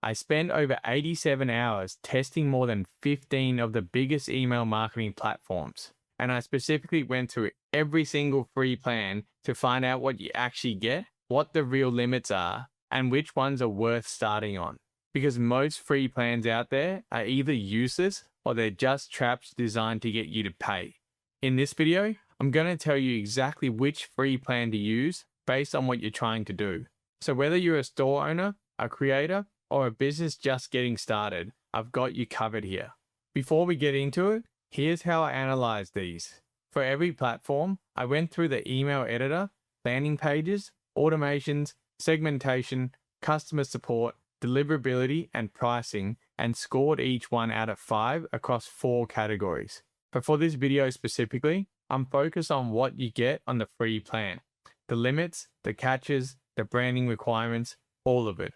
I spent over 87 hours testing more than 15 of the biggest email marketing platforms. And I specifically went through every single free plan to find out what you actually get, what the real limits are, and which ones are worth starting on. Because most free plans out there are either useless or they're just traps designed to get you to pay. In this video, I'm going to tell you exactly which free plan to use based on what you're trying to do. So whether you're a store owner, a creator, or a business just getting started, I've got you covered here. Before we get into it, here's how I analyze these. For every platform, I went through the email editor, landing pages, automations, segmentation, customer support, deliverability, and pricing, and scored each one out of 5 across 4 categories. But for this video specifically, I'm focused on what you get on the free plan. The limits, the catches, the branding requirements, all of it.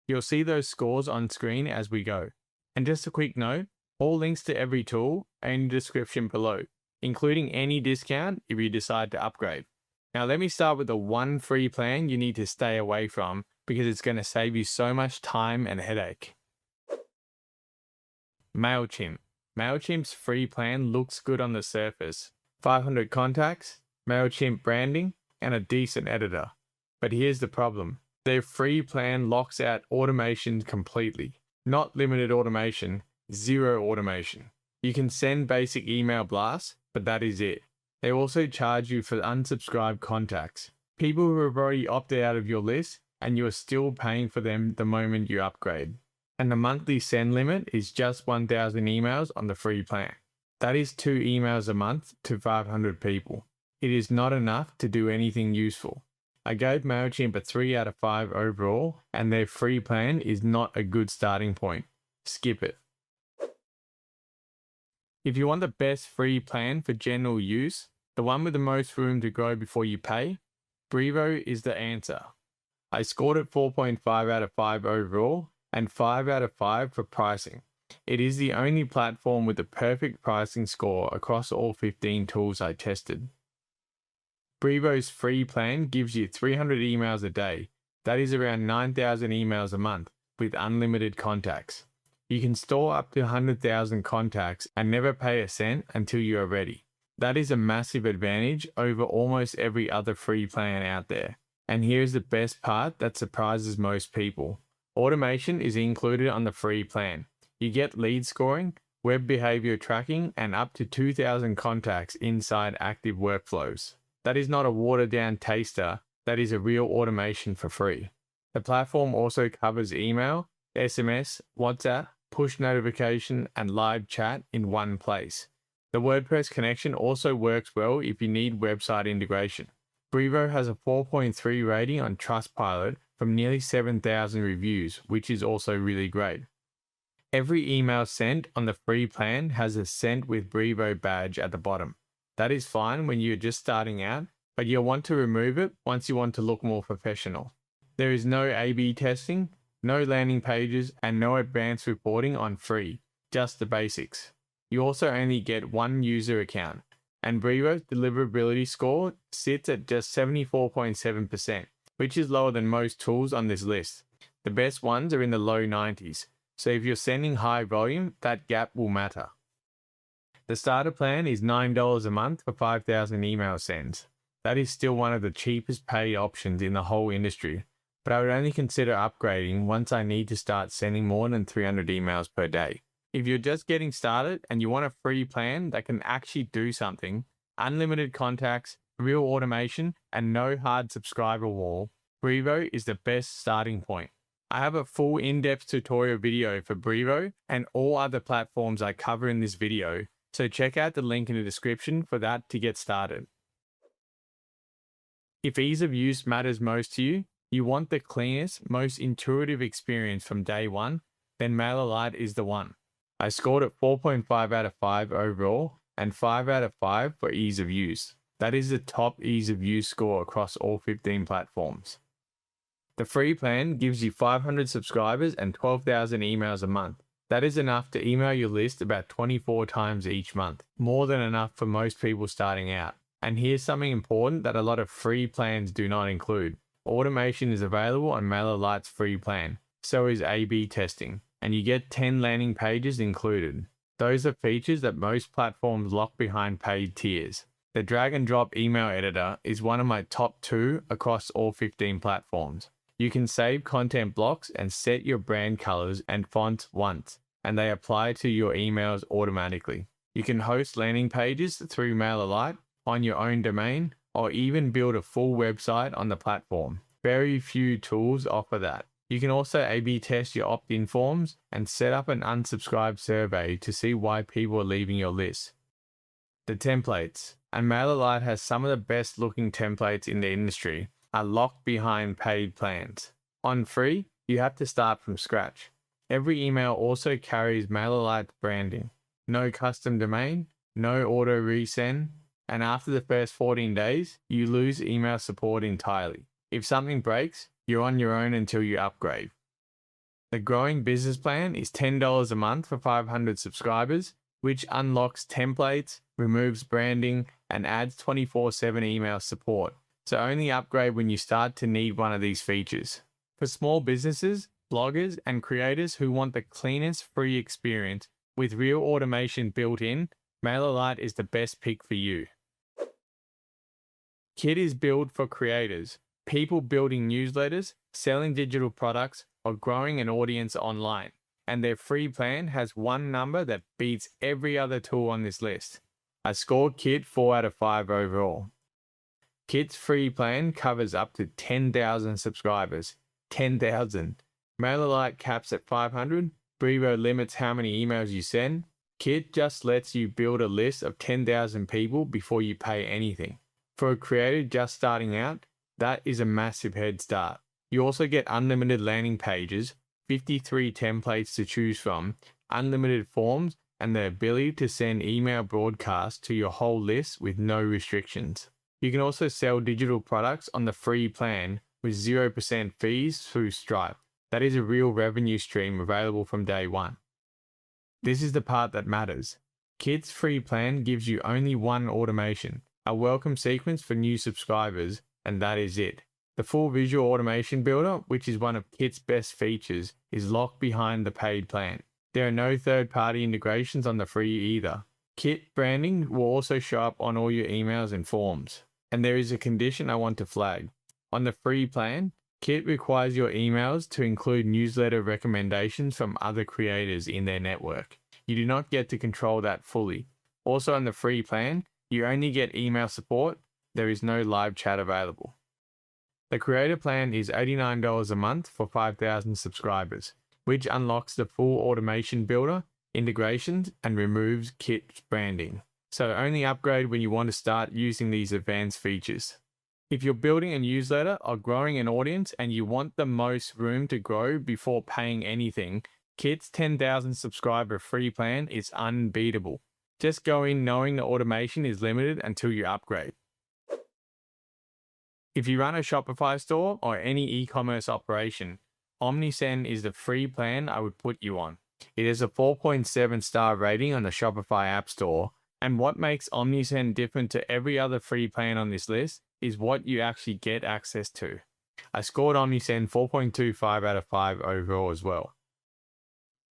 You'll see those scores on screen as we go. And just a quick note, all links to every tool are in the description below, including any discount if you decide to upgrade. Now let me start with the one free plan you need to stay away from because it's going to save you so much time and headache. Mailchimp. Mailchimp's free plan looks good on the surface. 500 contacts, Mailchimp branding, and a decent editor. But here's the problem. Their free plan locks out automation completely. Not limited automation, zero automation. You can send basic email blasts, but that is it. They also charge you for unsubscribed contacts. People who have already opted out of your list and you are still paying for them the moment you upgrade. And the monthly send limit is just 1,000 emails on the free plan. That is 2 emails a month to 500 people. It is not enough to do anything useful. I gave Mailchimp a 3 out of 5 overall, and their free plan is not a good starting point. Skip it. If you want the best free plan for general use, the one with the most room to grow before you pay, Brevo is the answer. I scored it 4.5 out of 5 overall, and 5 out of 5 for pricing. It is the only platform with the perfect pricing score across all 15 tools I tested. Brevo's free plan gives you 300 emails a day. That is around 9,000 emails a month with unlimited contacts. You can store up to 100,000 contacts and never pay a cent until you are ready. That is a massive advantage over almost every other free plan out there. And here's the best part that surprises most people. Automation is included on the free plan. You get lead scoring, web behavior tracking, and up to 2,000 contacts inside active workflows. That is not a watered-down taster, that is a real automation for free. The platform also covers email, SMS, WhatsApp, push notification, and live chat in one place. The WordPress connection also works well if you need website integration. Brevo has a 4.3 rating on Trustpilot from nearly 7,000 reviews, which is also really great. Every email sent on the free plan has a Sent with Brevo badge at the bottom. That is fine when you're just starting out, but you'll want to remove it once you want to look more professional. There is no A/B testing, no landing pages, and no advanced reporting on free, just the basics. You also only get one user account, and Brevo's deliverability score sits at just 74.7%, which is lower than most tools on this list. The best ones are in the low 90s, so if you're sending high volume, that gap will matter. The starter plan is $9 a month for 5,000 email sends. That is still one of the cheapest paid options in the whole industry, but I would only consider upgrading once I need to start sending more than 300 emails per day. If you're just getting started and you want a free plan that can actually do something, unlimited contacts, real automation, and no hard subscriber wall, Brevo is the best starting point. I have a full in-depth tutorial video for Brevo and all other platforms I cover in this video, so check out the link in the description for that to get started. If ease of use matters most to you, you want the cleanest, most intuitive experience from day one, then MailerLite is the one. I scored it 4.5 out of 5 overall and 5 out of 5 for ease of use. That is the top ease of use score across all 15 platforms. The free plan gives you 500 subscribers and 12,000 emails a month. That is enough to email your list about 24 times each month, more than enough for most people starting out. And here's something important that a lot of free plans do not include. Automation is available on MailerLite's free plan, so is A/B testing, and you get 10 landing pages included. Those are features that most platforms lock behind paid tiers. The drag and drop email editor is one of my top 2 across all 15 platforms. You can save content blocks and set your brand colors and fonts once, and they apply to your emails automatically. You can host landing pages through MailerLite on your own domain, or even build a full website on the platform. Very few tools offer that. You can also A/B test your opt-in forms and set up an unsubscribe survey to see why people are leaving your list. The templates. And MailerLite has some of the best looking templates in the industry, are locked behind paid plans. On free, you have to start from scratch. Every email also carries MailerLite branding. No custom domain, no auto resend, and after the first 14 days, you lose email support entirely. If something breaks, you're on your own until you upgrade. The growing business plan is $10 a month for 500 subscribers, which unlocks templates, removes branding, and adds 24/7 email support. So only upgrade when you start to need one of these features. For small businesses, bloggers, and creators who want the cleanest free experience with real automation built in, MailerLite is the best pick for you. Kit is built for creators, people building newsletters, selling digital products, or growing an audience online. And their free plan has one number that beats every other tool on this list. I scored Kit 4 out of 5 overall. Kit's free plan covers up to 10,000 subscribers. 10,000. MailerLite caps at 500. Brevo limits how many emails you send. Kit just lets you build a list of 10,000 people before you pay anything. For a creator just starting out, that is a massive head start. You also get unlimited landing pages, 53 templates to choose from, unlimited forms, and the ability to send email broadcasts to your whole list with no restrictions. You can also sell digital products on the free plan with 0% fees through Stripe. That is a real revenue stream available from day one. This is the part that matters. Kit's free plan gives you only one automation, a welcome sequence for new subscribers, and that is it. The full visual automation builder, which is one of Kit's best features, is locked behind the paid plan. There are no third-party integrations on the free either. Kit branding will also show up on all your emails and forms. And there is a condition I want to flag. On the free plan, Kit requires your emails to include newsletter recommendations from other creators in their network. You do not get to control that fully. Also on the free plan, you only get email support. There is no live chat available. The creator plan is $89 a month for 5,000 subscribers, which unlocks the full automation builder, integrations, and removes Kit's branding. So only upgrade when you want to start using these advanced features. If you're building a newsletter or growing an audience and you want the most room to grow before paying anything, Kit's 10,000 subscriber free plan is unbeatable. Just go in knowing the automation is limited until you upgrade. If you run a Shopify store or any e-commerce operation, Omnisend is the free plan I would put you on. It has a 4.7 star rating on the Shopify App Store, and what makes Omnisend different to every other free plan on this list is what you actually get access to. I scored Omnisend 4.25 out of 5 overall as well.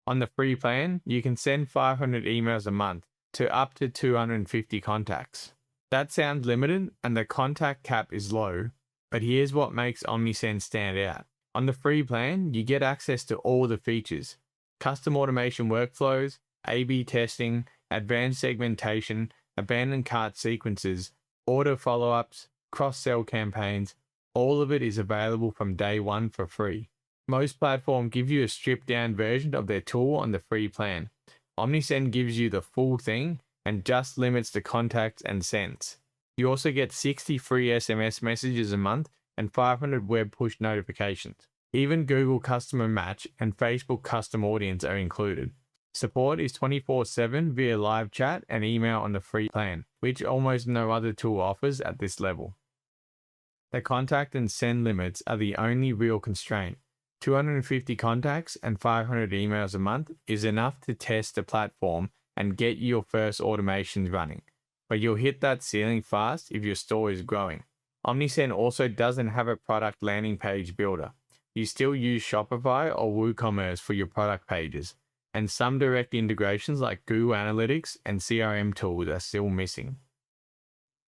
On the free plan, you can send 500 emails a month to up to 250 contacts. That sounds limited and the contact cap is low, but here's what makes Omnisend stand out. On the free plan, you get access to all the features: custom automation workflows, A/B testing, advanced segmentation, abandoned cart sequences, order follow-ups, cross-sell campaigns. All of it is available from day one for free. Most platforms give you a stripped-down version of their tool on the free plan. Omnisend gives you the full thing and just limits the contacts and sends. You also get 60 free SMS messages a month and 500 web push notifications. Even Google Customer Match and Facebook Custom Audience are included. Support is 24/7 via live chat and email on the free plan, which almost no other tool offers at this level. The contact and send limits are the only real constraint. 250 contacts and 500 emails a month is enough to test the platform and get your first automations running, but you'll hit that ceiling fast if your store is growing. Omnisend also doesn't have a product landing page builder. you still use Shopify or WooCommerce for your product pages, and some direct integrations like Google Analytics and CRM tools are still missing.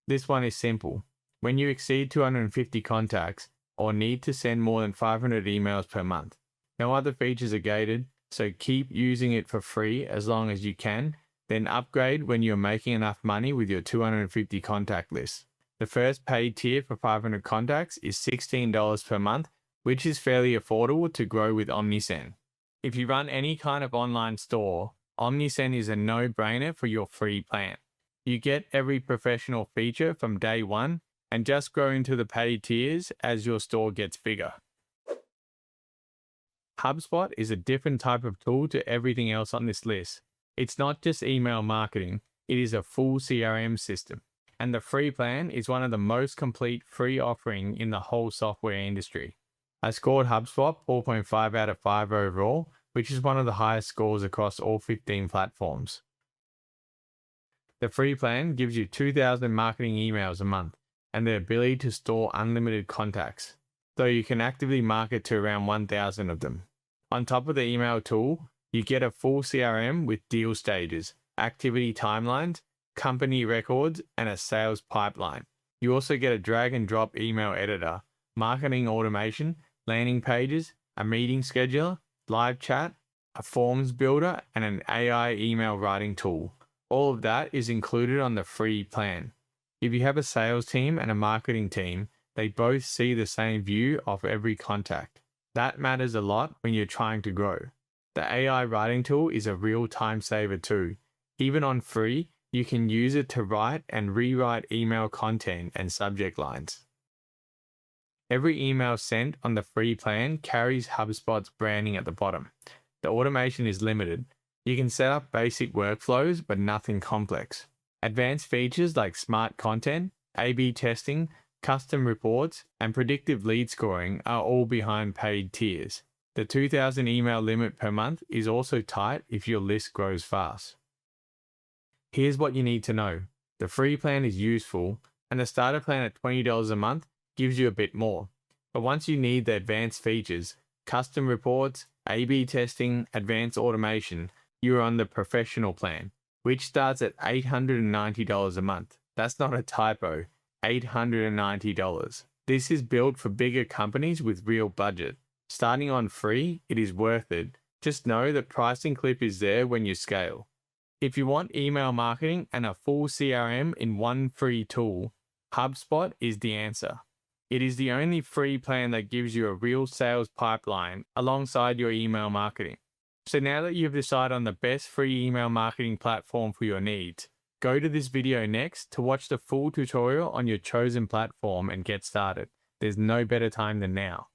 This one is simple. When you exceed 250 contacts or need to send more than 500 emails per month, no other features are gated, so keep using it for free as long as you can, then upgrade when you're making enough money with your 250 contact list. The first paid tier for 500 contacts is $16 per month, which is fairly affordable to grow with Omnisend. If you run any kind of online store, Omnisend is a no-brainer for your free plan. You get every professional feature from day one and just grow into the paid tiers as your store gets bigger. HubSpot is a different type of tool to everything else on this list. It's not just email marketing, it is a full CRM system. And the free plan is one of the most complete free offering in the whole software industry. I scored HubSpot 4.5 out of 5 overall, which is one of the highest scores across all 15 platforms. The free plan gives you 2,000 marketing emails a month and the ability to store unlimited contacts, though you can actively market to around 1,000 of them. On top of the email tool, you get a full CRM with deal stages, activity timelines, company records, and a sales pipeline. You also get a drag and drop email editor, marketing automation, landing pages, a meeting scheduler, live chat, a forms builder, and an AI email writing tool. All of that is included on the free plan. If you have a sales team and a marketing team, they both see the same view of every contact. That matters a lot when you're trying to grow. The AI writing tool is a real time saver too. Even on free, you can use it to write and rewrite email content and subject lines. Every email sent on the free plan carries HubSpot's branding at the bottom. The automation is limited. You can set up basic workflows, but nothing complex. Advanced features like smart content, A/B testing, custom reports, and predictive lead scoring are all behind paid tiers. The 2,000 email limit per month is also tight if your list grows fast. Here's what you need to know. The free plan is useful, and the starter plan at $20 a month gives you a bit more. But once you need the advanced features, custom reports, A/B testing, advanced automation, you're on the professional plan, which starts at $890 a month. That's not a typo, $890. This is built for bigger companies with real budget. Starting on free, it is worth it. Just know the pricing clip is there when you scale. If you want email marketing and a full CRM in one free tool, HubSpot is the answer. It is the only free plan that gives you a real sales pipeline alongside your email marketing. So now that you've decided on the best free email marketing platform for your needs, go to this video next to watch the full tutorial on your chosen platform and get started. There's no better time than now.